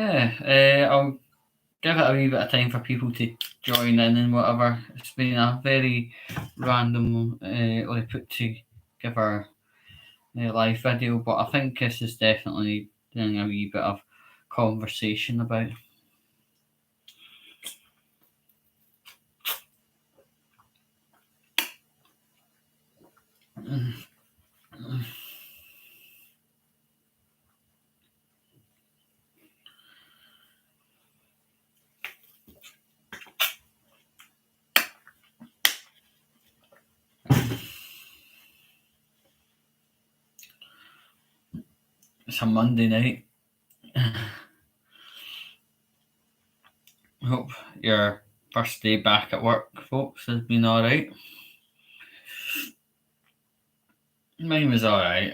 I'll give it a wee bit of time for people to join in and whatever. It's been a very random put together live video, but I think this is definitely doing a wee bit of conversation about. It's a Monday night. Hope your first day back at work, folks, has been alright. Mine was alright.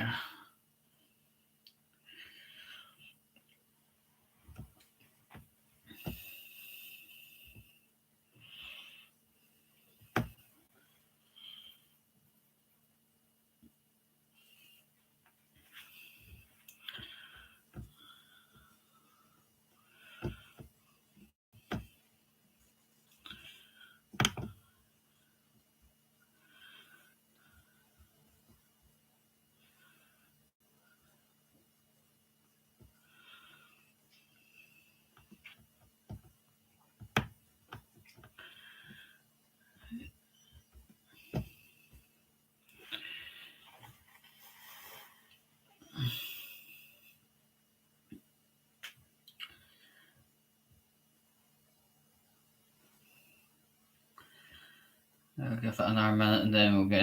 I'll give it another minute and then we'll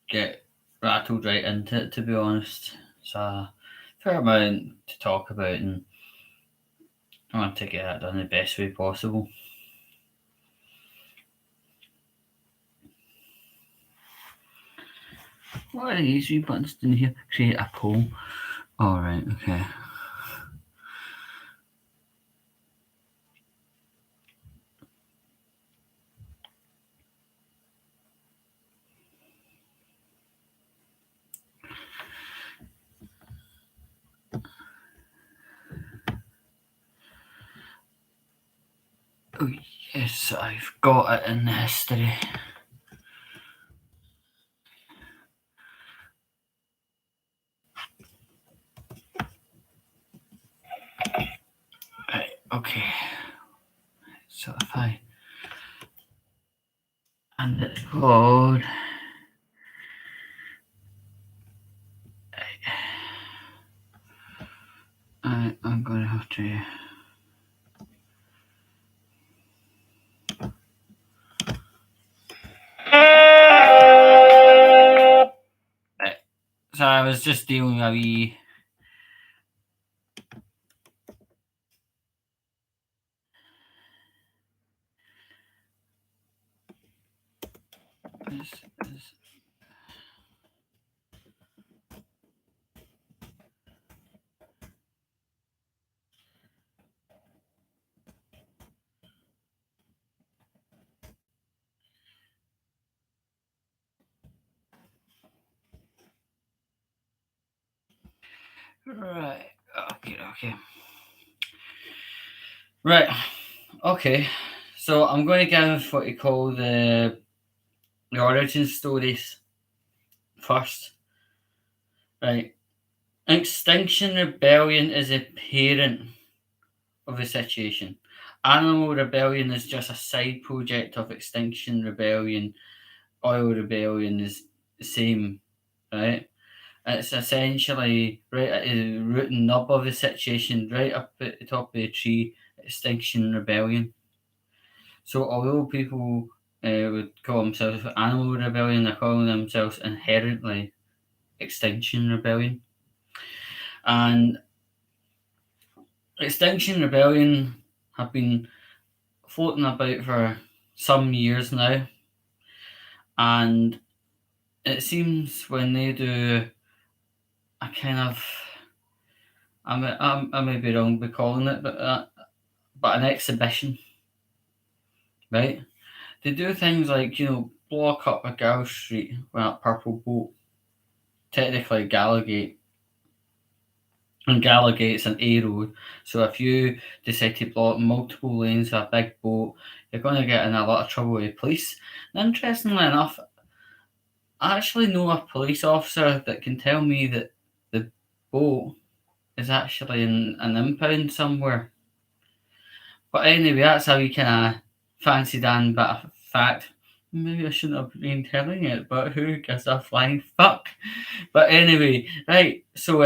get rattled right into it, to be honest. It's a fair amount to talk about and I want to get it done the best way possible. What are these wee buttons in here? Create a poll. Alright, okay. Oh yes, I've got it in the history. Right, okay. So if I and it's called I'm gonna have to so I was just doing a wee this is right. Okay. Right. Okay. So I'm going to give what you call the origin stories first. Right. Extinction Rebellion is a parent of the situation. Animal Rebellion is just a side project of Extinction Rebellion. Oil Rebellion is the same, right? It's essentially right at the root and nub of the situation, right up at the top of the tree, Extinction Rebellion. So although people would call themselves Animal Rebellion, they're calling themselves inherently Extinction Rebellion. And Extinction Rebellion have been floating about for some years now, and it seems when they do a kind of I may be wrong by calling it, but an exhibition, right? They do things like block up a Gow Street with a purple boat, technically Gallagate, and Gallowgate's an A road. So if you decide to block multiple lanes with a big boat, you're going to get in a lot of trouble with police. And interestingly enough, I actually know a police officer that can tell me that the boat is actually in an impound somewhere. But anyway, that's a wee kind of fancy Dan bit of fact. Maybe I shouldn't have been telling it, but who gives a flying fuck? But anyway, right. So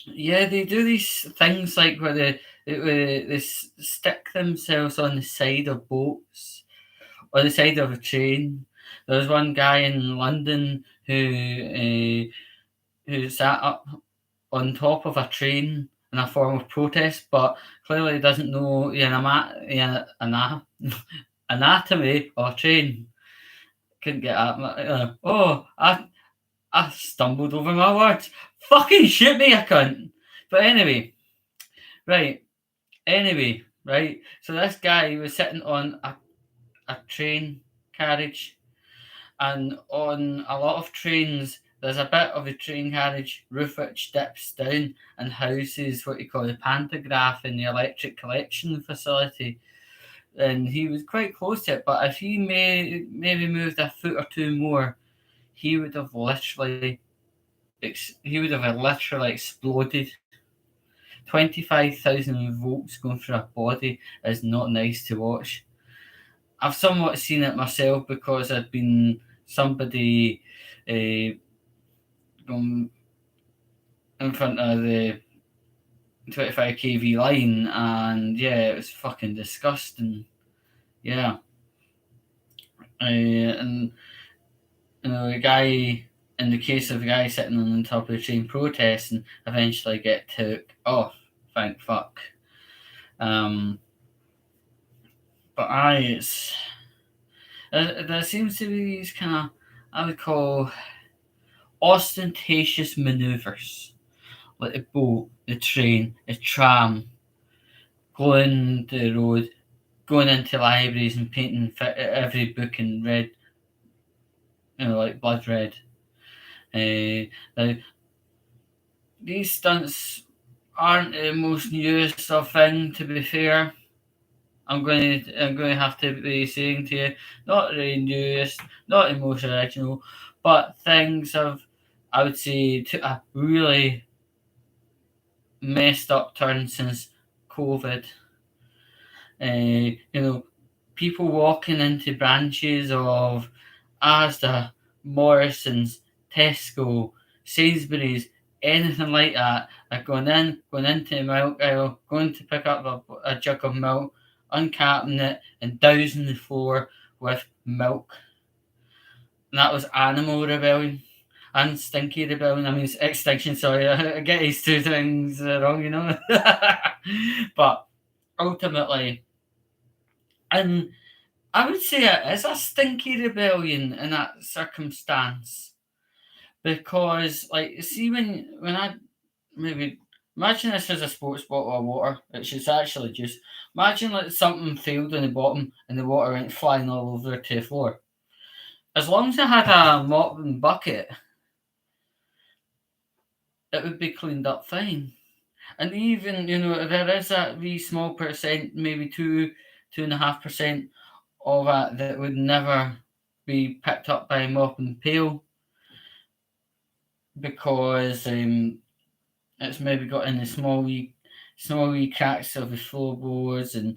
yeah, they do these things like where they stick themselves on the side of boats or the side of a train. There was one guy in London who sat up on top of a train in a form of protest, but clearly doesn't know anatomy of a train. Couldn't get at I stumbled over my words. Fucking shoot me, a cunt. But anyway, right. Anyway, right. So this guy was sitting on a train carriage, and on a lot of trains, there's a bit of the train carriage roof which dips down and houses what you call the pantograph in the electric collection facility. And he was quite close to it, but if he maybe moved a foot or two more, he would have literally exploded. 25,000 volts going through a body is not nice to watch. I've somewhat seen it myself because I'd been somebody going in front of the 25 kV line, and yeah, it was fucking disgusting. Yeah, and the guy, in the case of the guy sitting on the top of the train protesting, eventually get took off. Thank fuck. But it's there seems to be these kind of, I would call, ostentatious manoeuvres, like the boat, the train, the tram, going the road, going into libraries and painting every book in red, like blood red. Now, these stunts aren't the most newest of thing, to be fair. I'm going to have to be saying to you, not the newest, not the most original, but things have, I would say, took a really messed up turn since COVID. People walking into branches of Asda, Morrison's, Tesco, Sainsbury's, anything like that, are going into the milk aisle, going to pick up a jug of milk, uncapping it, and dousing the floor with milk. And that was Animal Rebellion and Stinky Rebellion. I mean, it's Extinction, sorry, I get these two things wrong. But ultimately, and I would say it is a stinky rebellion in that circumstance, because, like, see, when I maybe imagine this as a sports bottle of water, which is actually just imagine like something failed on the bottom and the water went flying all over to the floor. As long as I had a mop and bucket, it would be cleaned up fine. And even there is that wee small percent, maybe 2.5% of that would never be picked up by a mop and pail, because it's maybe got in the small wee cracks of the floorboards, and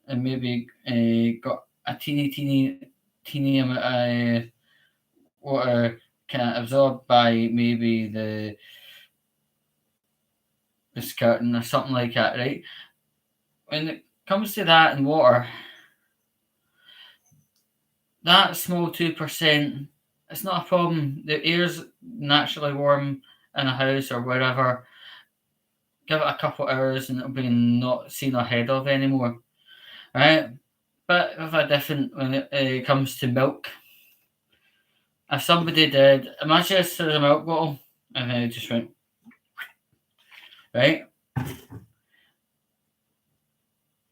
maybe got a teeny amount of water kind of absorbed by maybe the skirting or something like that, right? When it comes to that and water, that small 2%, it's not a problem. The air's naturally warm in a house or wherever. Give it a couple of hours and it'll be not seen or heard of anymore. Right? Bit of a different when it comes to milk. If somebody did, imagine this as a milk bottle, and then it just went, right?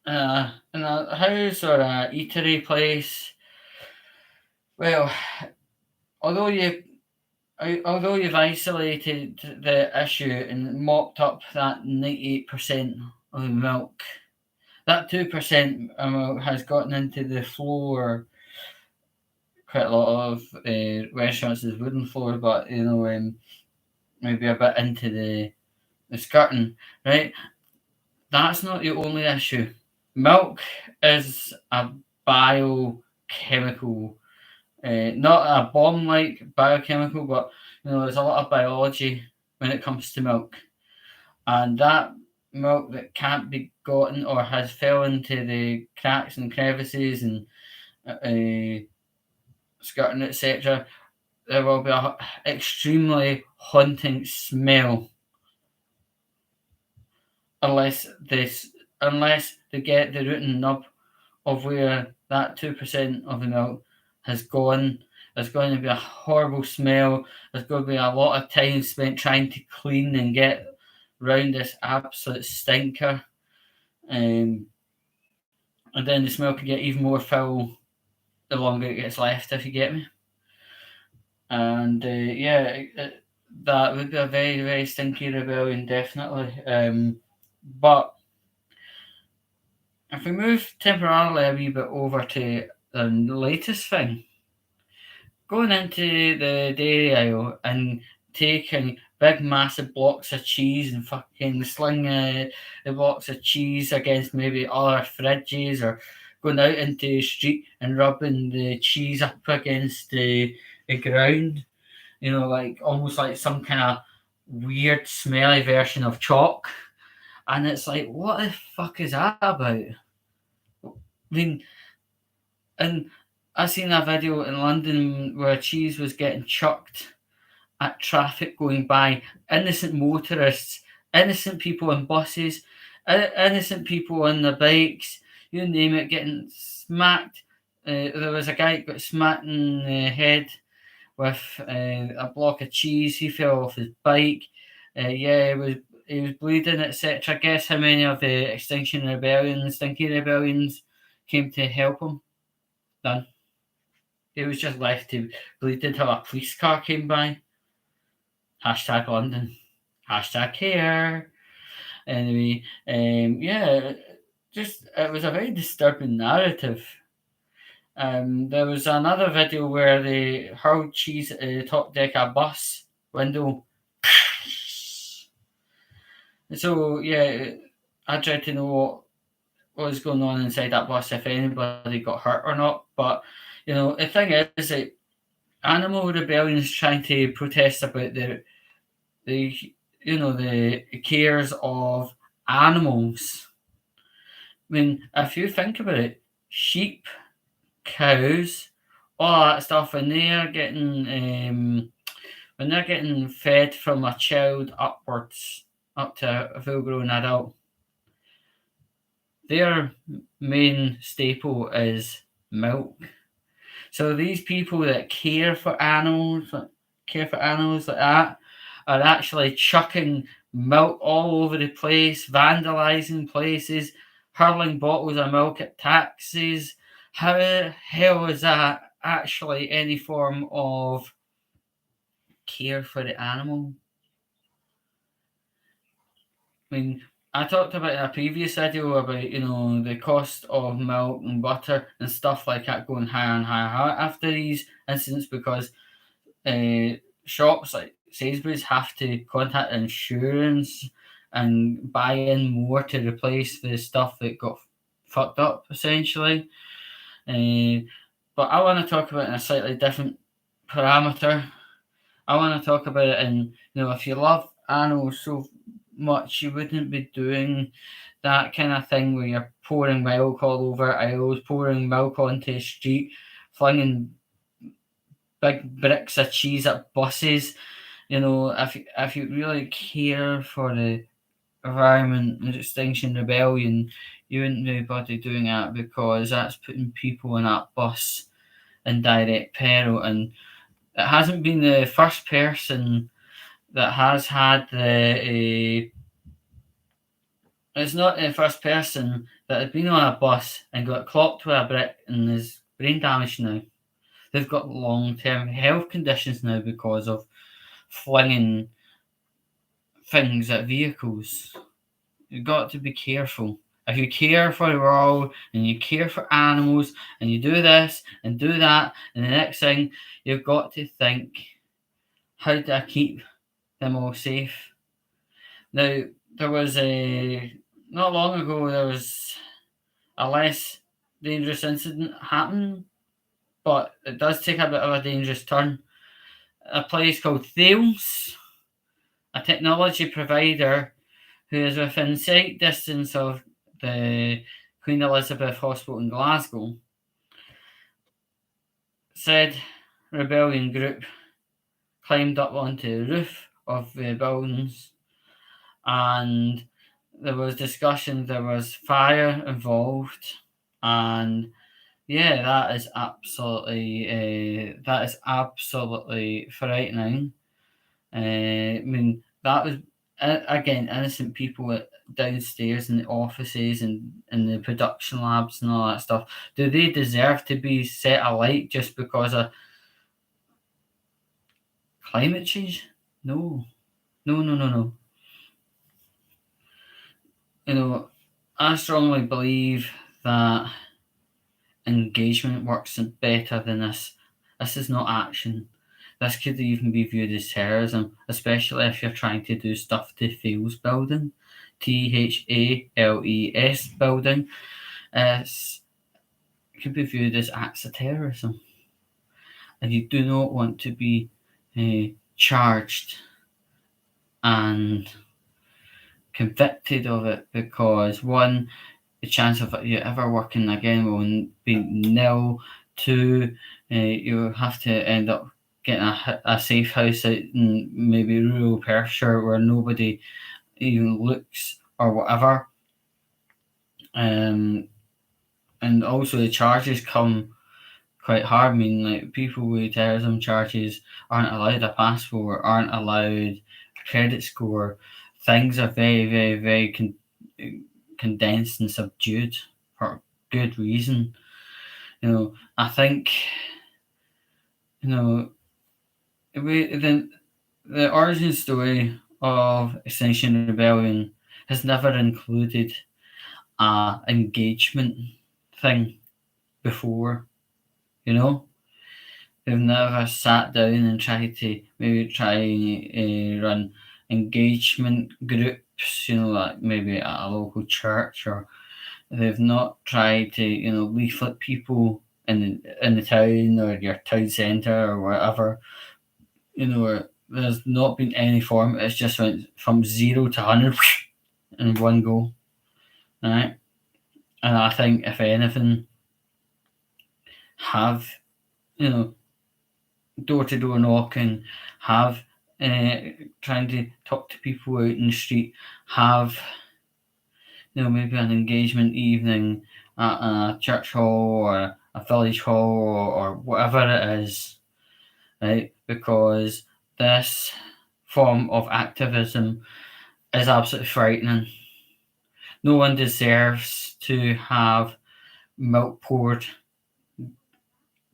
In a house or a eatery place, well, although you although you've isolated the issue and mopped up that 98% of the milk, that 2% has gotten into the floor. Quite a lot of restaurants is wooden floor, but maybe a bit into the skirting, right? That's not the only issue. Milk is a biochemical, not a bomb like biochemical, but there's a lot of biology when it comes to milk. And that milk that can't be gotten or has fell into the cracks and crevices and skirting, etc., there will be an extremely haunting smell unless they get the root and nub of where that 2% of the milk has gone. There's going to be a horrible smell. There's going to be a lot of time spent trying to clean and get round this absolute stinker. And then the smell can get even more foul the longer it gets left, if you get me. And that would be a very, very stinky rebellion, definitely. But if we move temporarily a wee bit over to the latest thing, going into the dairy aisle and taking big massive blocks of cheese and fucking slinging the blocks of cheese against maybe other fridges, or going out into the street and rubbing the cheese up against the ground, like almost like some kind of weird smelly version of chalk. And it's like, what the fuck is that about? I mean, and I seen a video in London where cheese was getting chucked at traffic going by, innocent motorists, innocent people in buses, innocent people on their bikes, you name it, getting smacked. There was a guy that got smacked in the head with a block of cheese. He fell off his bike. He was bleeding, etc. Guess how many of the Extinction Rebellion, Stinky Rebellions came to help him? None. He was just left to bleed until a police car came by. Hashtag London. Hashtag care. Anyway, it was a very disturbing narrative. There was another video where they hurled cheese at the top deck of a bus window. So I tried to know what was going on inside that bus, if anybody got hurt or not. But the thing is that animal rebellion is trying to protest about the cares of animals. I mean, if you think about it, sheep, cows, all that stuff, when they're getting fed from a child upwards up to a full-grown adult, their main staple is milk. So these people that care for animals like that are actually chucking milk all over the place, vandalizing places, hurling bottles of milk at taxis. How the hell is that actually any form of care for the animal? I mean, I talked about in a previous video about the cost of milk and butter and stuff like that going higher and higher after these incidents, because shops like Sainsbury's have to contact insurance and buy in more to replace the stuff that got fucked up, essentially. But I want to talk about it in a slightly different parameter. I want to talk about it in, if you love animals so much, you wouldn't be doing that kind of thing where you're pouring milk all over aisles, pouring milk onto the street, flinging big bricks of cheese at buses. If you really care for the environment and Extinction Rebellion, you wouldn't be doing that, because that's putting people in that bus in direct peril. And it hasn't been the first person that has had it's not the first person that has been on a bus and got clocked with a brick and is brain damaged now. They've got long-term health conditions now because of flinging things at vehicles. You've got to be careful. If you care for the world and you care for animals and you do this and do that, and the next thing you've got to think, how do I keep them all safe? Now, there was not long ago, there was a less dangerous incident happen, but it does take a bit of a dangerous turn. A place called Thales, a technology provider who is within sight distance of the Queen Elizabeth Hospital in Glasgow, said rebellion group climbed up onto the roof of the buildings, and there was discussion, there was fire involved, and yeah, that is absolutely frightening. I mean, that was again innocent people downstairs in the offices and in the production labs and all that stuff. Do they deserve to be set alight just because of climate change? No, no, no, no, no. You know, I strongly believe that engagement works better than this. This is not action. This could even be viewed as terrorism, especially if you're trying to do stuff to Thales building, THALES building. It could be viewed as acts of terrorism. And you do not want to be charged and convicted of it, because one, the chance of you ever working again will be nil. Two, you have to end up getting a safe house out in maybe rural Perthshire where nobody even looks or whatever. And also the charges come quite hard. I mean, like, people with terrorism charges aren't allowed a passport, aren't allowed a credit score. Things are very, very, very condensed and subdued for good reason. I think, the origin story of Extinction Rebellion has never included a engagement thing before. They've never sat down and tried to maybe run engagement groups, like maybe at a local church, or they've not tried to, leaflet people in the town or your town centre or whatever. There's not been any form. It's just went from 0 to 100 in one go, right? And I think if anything, have door-to-door knocking, have trying to talk to people out in the street, have maybe an engagement evening at a church hall or a village hall or whatever it is, right? Because this form of activism is absolutely frightening. No one deserves to have milk poured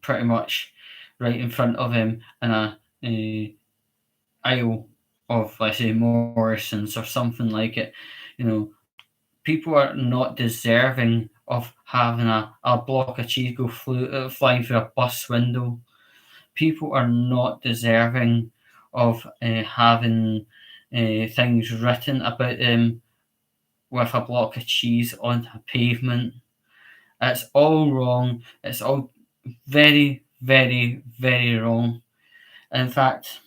pretty much right in front of him in a aisle of, let's say, Morrison's or something like it. People are not deserving of having a block of cheese go flying through a bus window. People are not deserving of having things written about them with a block of cheese on a pavement. It's all wrong. It's all very, very, very wrong. In fact,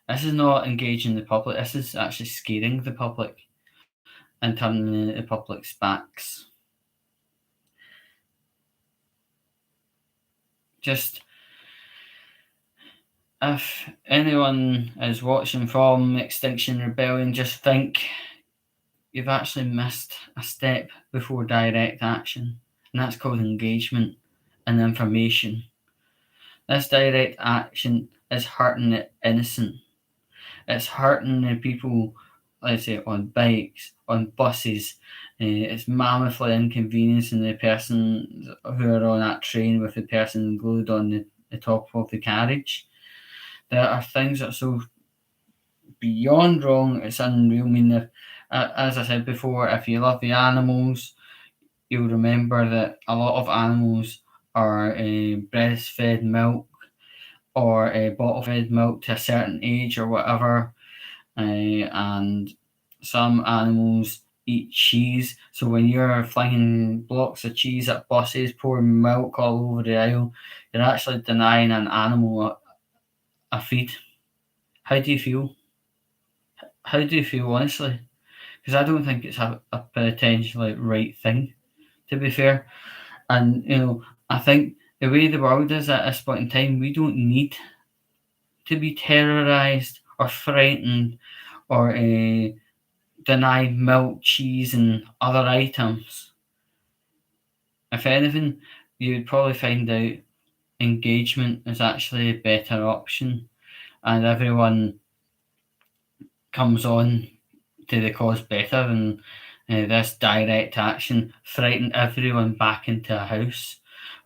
this is not engaging the public. This is actually scaring the public and turning the public's backs. Just, if anyone is watching from Extinction Rebellion, just think you've actually missed a step before direct action, and that's called engagement and information. This direct action is hurting the innocent. It's hurting the people, let's say, on bikes, on buses. It's mammothly inconveniencing the person who are on that train with the person glued on the top of the carriage. there are things that are so beyond wrong, it's unreal. I mean, as I said before, if you love the animals, you'll remember that a lot of animals are breastfed milk or bottle fed milk to a certain age or whatever, and some animals eat cheese. So when you're flinging blocks of cheese at buses, pouring milk all over the aisle, you're actually denying an animal a feed. How do you feel? How do you feel, honestly? Because I don't think it's a potentially right thing, to be fair. And, I think the way the world is at this point in time, we don't need to be terrorised or frightened or denied milk, cheese, and other items. If anything, you'd probably find out engagement is actually a better option, and everyone comes on to the cause better, and this direct action frightened everyone back into a house.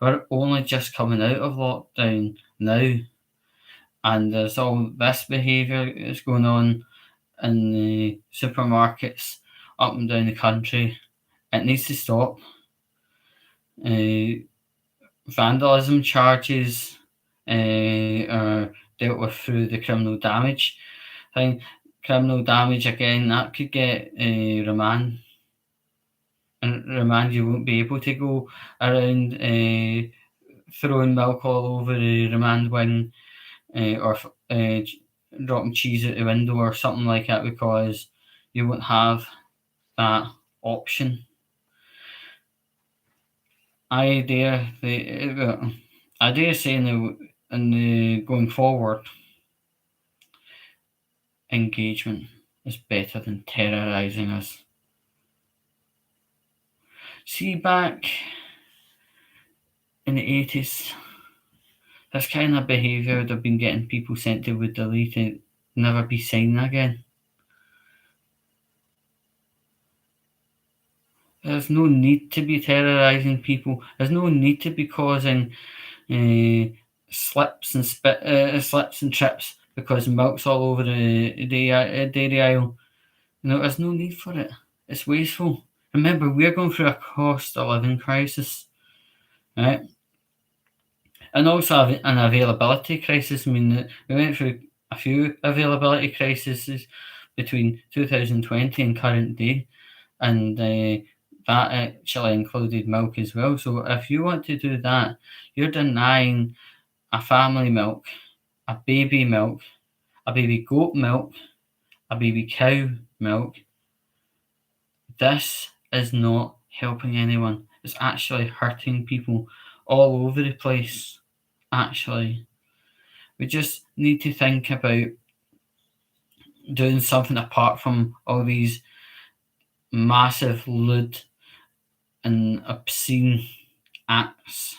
We're only just coming out of lockdown now, and there's all this behaviour that's going on in the supermarkets up and down the country. It needs to stop. Vandalism charges are dealt with through the criminal damage thing. Criminal damage, again, that could get remand. And remand, you won't be able to go around throwing milk all over the remand wing, or dropping cheese out the window or something like that, because you won't have that option. I dare say in the going forward, engagement is better than terrorising us. See, back in the 80s, this kind of behaviour would have been getting people sent to would deleted, never be seen again. There's no need to be terrorising people. There's no need to be causing slips and trips because milk's all over the dairy aisle. There's no need for it. It's wasteful. Remember, we're going through a cost of living crisis, right? And also an availability crisis. I mean, we went through a few availability crises between 2020 and current day, and that actually included milk as well. So if you want to do that, you're denying a family milk, a baby milk, a baby goat milk, a baby cow milk. This is not helping anyone. It's actually hurting people all over the place, actually. We just need to think about doing something apart from all these massive, lewd, and obscene acts.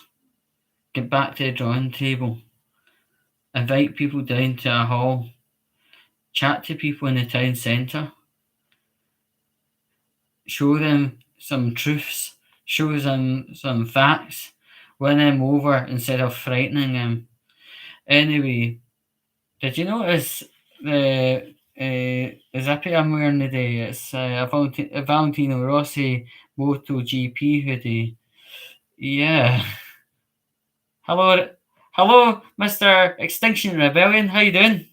Get back to the drawing table. Invite people down to a hall. Chat to people in the town centre. Show them some truths. Show them some facts. Win them over instead of frightening them. Anyway, did you notice the zippy I'm wearing today? It's a Valentino Rossi MotoGP hoodie. Yeah. Hello, Mr. Extinction Rebellion. How you doing?